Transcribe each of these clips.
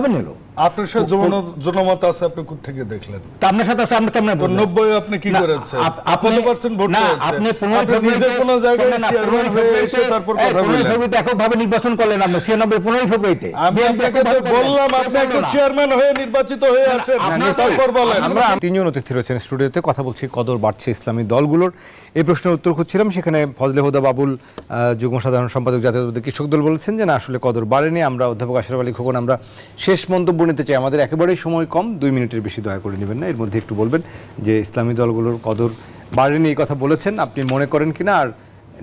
নিল আপনার সাথে জনমত আছে, আপনি কোথা থেকে দেখলেন? তা আপনার সাথে আছে, আমরা কেমন 90 আপনি কি করেছেন? আপনি কত% ভোট না, পেয়েছেন? আপনি 15 নিজে কোন জায়গায় চেয়ারম্যান হয়ে এসে তারপর কথা বললেন। 15 ফেব্রুয়ারিতে এককভাবে নির্বাচন করলেন আপনি 96 15 ফেব্রুয়ারিতে। আমি আপনাকে তো বললাম আপনি একটা চেয়ারম্যান হয়ে নির্বাচিত হয়ে আসেন, তারপর বলেন। আমরা তিনজন অতিথি রয়েছেন স্টুডিওতে, কথা বলছি কদর বাড়ছে ইসলামী দলগুলোর। এই প্রশ্নের উত্তর খুঁজছিলাম, সেখানে ফজলে হুদা বাবুল যুগ্ম সাধারণ সম্পাদক জাতীয়তাবাদী কৃষক দল বলেছেন যে না, আসলে কদর বাড়েনি। আমরা অধ্যাপক আশরাফ আলী খোকন আমরা শেষ মন্তব্য নিতে চাই, আমাদের একেবারেই সময় কম, 2 মিনিটের বেশি দয়া করে নেবেন না। এর মধ্যে একটু বলবেন যে ইসলামী দলগুলোর কদর বাড়েনি এই কথা বলেছেন, আপনি মনে করেন কিনা, আর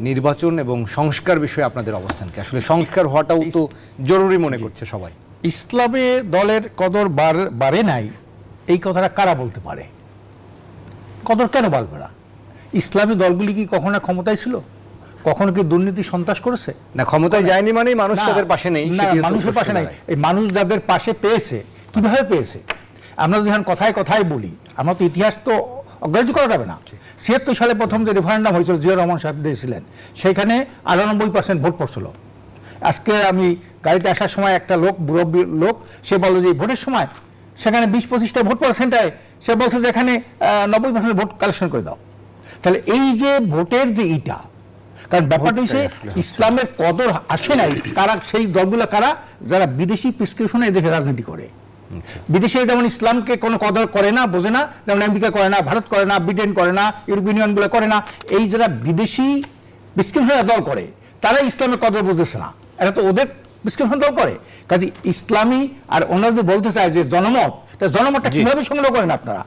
নির্বাচন এবং সংস্কার বিষয়ে আপনাদের অবস্থান কি? আসলে সংস্কার হওয়াটাও তো জরুরি মনে করছে সবাই। ইসলামী দলের কদর বাড়ে নাই এই কথাটা কারা বলতে পারে? কদর কেন বাড়বে না? ইসলামী দলগুলি কি কখনো ক্ষমতায় ছিল? কখনো কি দুর্নীতি সন্ত্রাস করেছে? না, ক্ষমতায় যায়নি মানেই মানুষ তাদের পাশে নেই। মানুষের পাশে নাই। এই মানুষ যাদের পাশে পেয়েছে, কিভাবে পেয়েছে? আমরা যখন কথায় কথায় বলি, আমরা তো ইতিহাস তো অগ্রাহ্য করা যাবে না। 76 সালে প্রথম যে রেফারেন্ডাম হয়েছিল, জিয়া রহমান সাহেব দিয়েছিলেন, সেখানে 98% ভোট পড়ছিল। আজকে আমি গাড়িতে আসার সময় একটা লোক, মুরব্বী লোক, সে বলল যে ভোটের সময় সেখানে 20-25টা ভোট পড়া সেন্টারে, সে বলছে যে এখানে 90% ভোট কালেকশন করে দাও। তাহলে এই যে ভোটের যে ইটা, কারণ ব্যাপারটা হচ্ছে ইসলামের কদর আসে নাই কারা, সেই দলগুলো কারা যারা বিদেশি প্রেসক্রিপশনে এদেশে রাজনীতি করে। বিদেশে যেমন ইসলামকে কোনো কদর করে না, বোঝে না, যেমন আমেরিকা করে না, ভারত করে না, ব্রিটেন করে না, ইউরোপিয়ান ইউনিয়নগুলো করে না। এই যারা বিদেশি প্রেসক্রিপশনে দল করে, তারা ইসলামের কদর বুঝতেছে না, এরা তো ওদের প্রেসক্রিপশন দল করে। কাজে ইসলামী আর ওনারা যদি বলতে চায় যে জনমত, জনমতটা কিভাবে সংগ্রহ করেন আপনারা?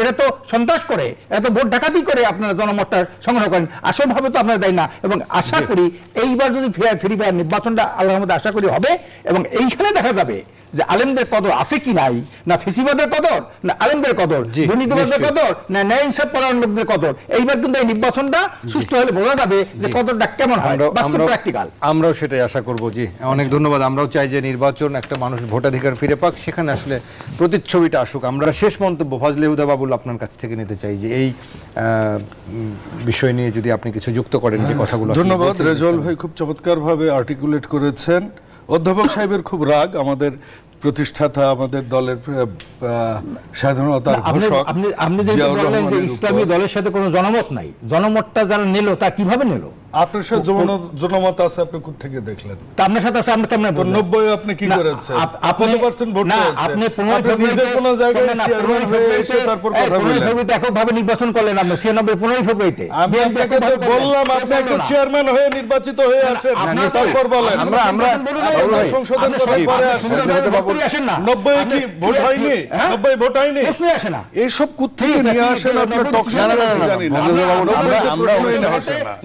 এরা তো সন্ত্রাস করে, এরা তো ভোট ডাকাতি করে আপনারা জনমতটা সংগ্রহ করেন। আসলভাবে তো আপনারা দেয় না। এবং আশা করি এইবার যদি ফ্রি ফায়ার নির্বাচনটা আল্লাহর মধ্যে আশা করি হবে, এবং এইখানে দেখা যাবে যে আলেমদের কদর আছে কি নাই, না ফেসিবাদের কদর, না আলেমদের কদর, দুর্নীতিবাদের কদর, না ন্যায় ইনসাফ পরায়ণ লোকদের কদর। এইবার কিন্তু এই নির্বাচনটা সুষ্ঠু হলে বোঝা যাবে যে কদরটা কেমন হয়, বাস্তব প্র্যাকটিক্যাল। আমরাও সেটাই আশা করব। জি, অনেক ধন্যবাদ। আমরাও চাই যে নির্বাচন, একটা মানুষ ভোটাধিকার ফিরে পাক, সেখানে আসলে প্রতিচ্ছবিটা আসুক। আমরা শেষ মন্তব্য ফজলে হুদা বাবুল আপনার কাছ থেকে নিতে চাই যে এই বিষয় নিয়ে যদি আপনি কিছু যুক্ত করেন যে কথাগুলো। ধন্যবাদ রেজওয়াল ভাই, খুব চমৎকারভাবে আর্টিকুলেট করেছেন। অধ্যাপক সাহেবের খুব রাগ, আমাদের প্রতিষ্ঠাতা, আমাদের দলের স্বাধীনতার ঘোষক। আপনি যে বললেন যে ইসলামী দলের সাথে কোনো জনমত নাই, জনমতটা যারা নিল তা কিভাবে নিল? আপনার সাথে জনমত আছে, আপনি কোথা থেকে দেখলেন? তা আপনার সাথে আছে, আমরা কেমন 90 আপনি কি করেছেন? কত% ভোট পেয়েছেন? আপনি 15 ফেব্রুয়ারিতে কোন জায়গায় চেয়ারম্যান হয়ে এসে তারপর কথা বললেন। 15 ফেব্রুয়ারিতে এককভাবে নির্বাচন করলেন আপনি 96 15 ফেব্রুয়ারিতে। আমি আপনাকে তো বললাম আপনি একটা চেয়ারম্যান হয়ে নির্বাচিত হয়ে আসেন, তারপর বলেন। আমরা সংশোধন করার পরে আসেন না। 90 কি ভোট হয়নি? 90 ভোট হয়নি, প্রশ্নই আসে না। এইসব কোত্থেকে নিয়ে আসেন আপনার টকশো? জানি না।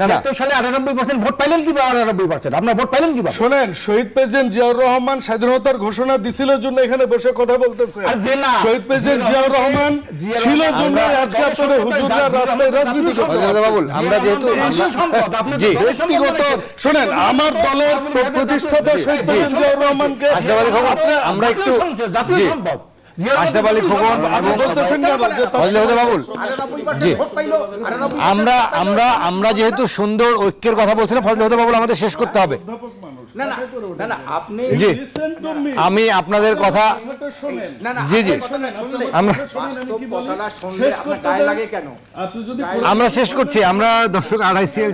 না 76 সালে 98% ভোট পাইলেন কি? 98% আপনারা ভোট পাইলেন কি? শুনেন, শহীদ প্রেসিডেন্ট জিয়াউর রহমান স্বাধীনতার ঘোষণা দিছিল জন্য এখানে বসে কথা বলতেছে। শহীদ প্রেসিডেন্ট জিয়াউর রহমান ছিল জন্য আজকে আপনারা হুজুররা রাস্তায় রাজনীতি করতেছেন। আমরা যেহেতু ব্যক্তিগত, শুনেন, আমার দলের প্রতিষ্ঠাতা শহীদ প্রেসিডেন্ট জিয়াউর রহমানকে আমরা একটু আশরাফ আলী খোকন আমরা যেহেতু সুন্দর ঐক্যের কথা বলছিলাম, ফজলে হুদা বাবুল আমাদের শেষ করতে হবে। আমি আপনাদের কথা আমরা শেষ করছি। আমরা দর্শক 2.5